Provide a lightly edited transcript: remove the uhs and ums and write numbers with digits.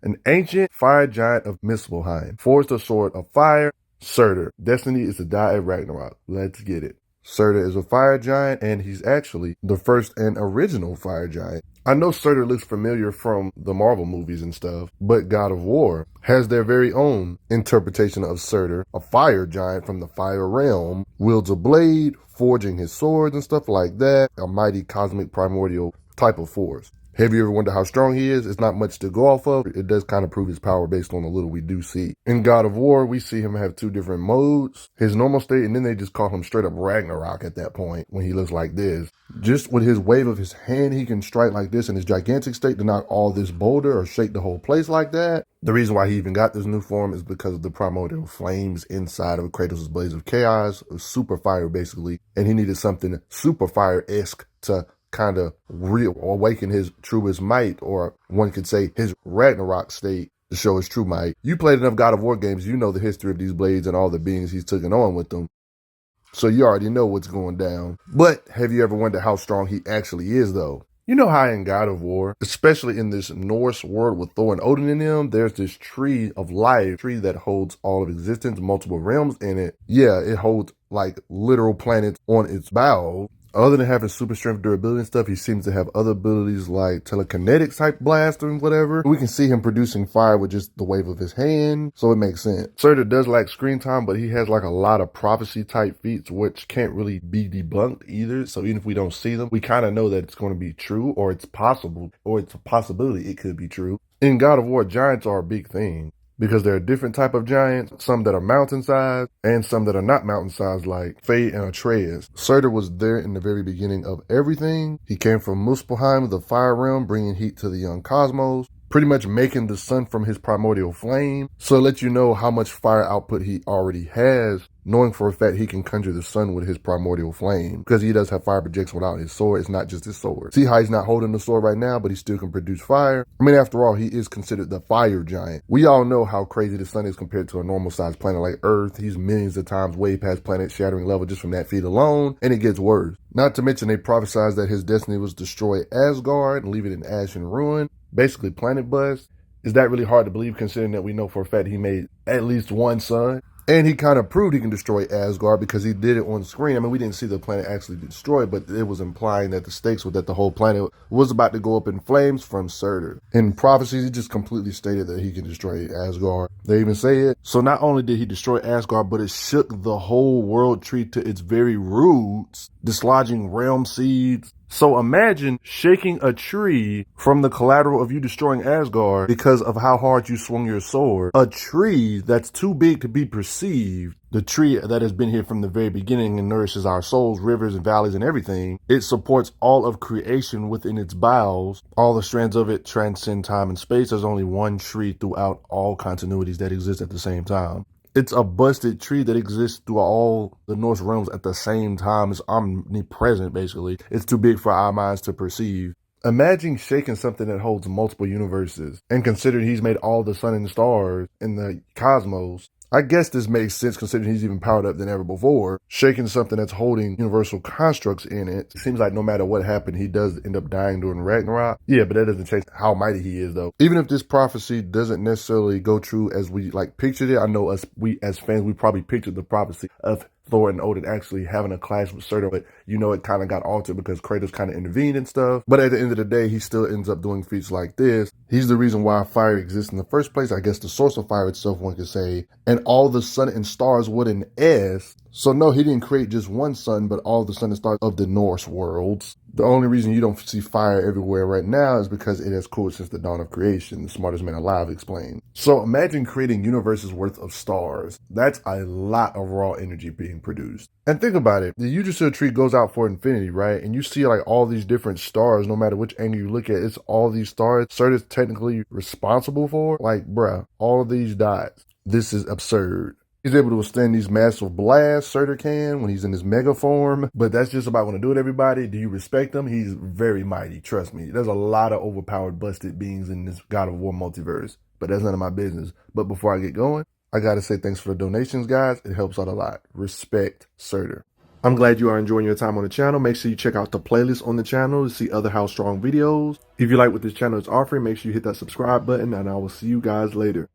An ancient fire giant of Muspelheim. Forged a sword of fire. Surtr. Destiny is to die at Ragnarok. Let's get it. Surtr is a fire giant, and he's actually the first and original fire giant. I know Surtr looks familiar from the Marvel movies and stuff, but God of War has their very own interpretation of Surtr, a fire giant from the fire realm, wields a blade, forging his swords and stuff like that, a mighty cosmic primordial type of force. Have you ever wondered how strong he is? It's not much to go off of. It does kind of prove his power based on the little we do see. In God of War, we see him have two different modes. His normal state, and then they just call him straight up Ragnarok at that point when he looks like this. Just with his wave of his hand, he can strike like this in his gigantic state to knock all this boulder or shake the whole place like that. The reason why he even got this new form is because of the primordial flames inside of Kratos' Blaze of Chaos, super fire basically, and he needed something super fire-esque to kind of awaken his truest might, or one could say his Ragnarok state, to show his true might. You played enough God of War games, you know the history of these blades and all the beings he's taken on with them. So you already know what's going down. But have you ever wondered how strong he actually is though? You know how in God of War, especially in this Norse world with Thor and Odin in them, there's this tree of life, tree that holds all of existence, multiple realms in it. Yeah, it holds like literal planets on its bough. Other than having super strength, durability and stuff, he seems to have other abilities like telekinetic type blast and whatever. We can see him producing fire with just the wave of his hand, so it makes sense. Surtr does lack screen time, but he has like a lot of prophecy type feats, which can't really be debunked either. So even if we don't see them, we kind of know that it's going to be true, or it's possible, or it's a possibility it could be true. In God of War, giants are a big thing, because there are different type of giants, some that are mountain-sized and some that are not mountain-sized, like Faye and Atreus. Surtr was there in the very beginning of everything. He came from Muspelheim, the fire realm, bringing heat to the young cosmos, pretty much making the sun from his primordial flame. So it lets you know how much fire output he already has, knowing for a fact he can conjure the sun with his primordial flame, because he does have fire projection without his sword. It's not just his sword. See how he's not holding the sword right now, but he still can produce fire. I mean, after all, he is considered the fire giant. We all know how crazy the sun is compared to a normal sized planet like Earth. He's millions of times way past planet shattering level just from that feat alone, and it gets worse. Not to mention they prophesized that his destiny was to destroy Asgard and leave it in ash and ruin, basically planet bust. Is that really hard to believe, considering that we know for a fact he made at least one sun? And he kind of proved he can destroy Asgard because he did it on screen. I mean, we didn't see the planet actually destroyed, but it was implying that the stakes were that the whole planet was about to go up in flames from Surtr. In prophecies, he just completely stated that he can destroy Asgard. They even say it. So not only did he destroy Asgard, but it shook the whole world tree to its very roots, dislodging realm seeds. So imagine shaking a tree from the collateral of you destroying Asgard because of how hard you swung your sword. A tree that's too big to be perceived. The tree that has been here from the very beginning and nourishes our souls, rivers and valleys and everything. It supports all of creation within its boughs. All the strands of it transcend time and space. There's only one tree throughout all continuities that exist at the same time. It's a busted tree that exists through all the Norse realms at the same time. It's omnipresent, basically. It's too big for our minds to perceive. Imagine shaking something that holds multiple universes, and considering he's made all the sun and stars in the cosmos. I guess this makes sense considering he's even powered up than ever before. Shaking something that's holding universal constructs in it. It seems like no matter what happened, he does end up dying during Ragnarok. Yeah, but that doesn't change how mighty he is though. Even if this prophecy doesn't necessarily go true as we like pictured it, I know we as fans, we probably pictured the prophecy of Thor and Odin actually having a clash with Surtr, but you know it kind of got altered because Kratos kind of intervened and stuff. But at the end of the day, he still ends up doing feats like this. He's the reason why fire exists in the first place. I guess the source of fire itself, one could say. And all the sun and stars with an S. So no, he didn't create just one sun, but all the sun and stars of the Norse worlds. The only reason you don't see fire everywhere right now is because it has cooled since the dawn of creation, the smartest man alive explained. So imagine creating universes worth of stars. That's a lot of raw energy being produced. And think about it, the Yggdrasil tree goes out for infinity, right? And you see like all these different stars, no matter which angle you look at, it's all these stars Surtr is technically responsible for. Like, bruh, all of these dots. This is absurd. He's able to withstand these massive blasts, Surtr can, when he's in his mega form. But that's just about going to do it, everybody. Do you respect him? He's very mighty, trust me. There's a lot of overpowered, busted beings in this God of War multiverse. But that's none of my business. But before I get going, I got to say thanks for the donations, guys. It helps out a lot. Respect Surtr. I'm glad you are enjoying your time on the channel. Make sure you check out the playlist on the channel to see other How Strong videos. If you like what this channel is offering, make sure you hit that subscribe button, and I will see you guys later.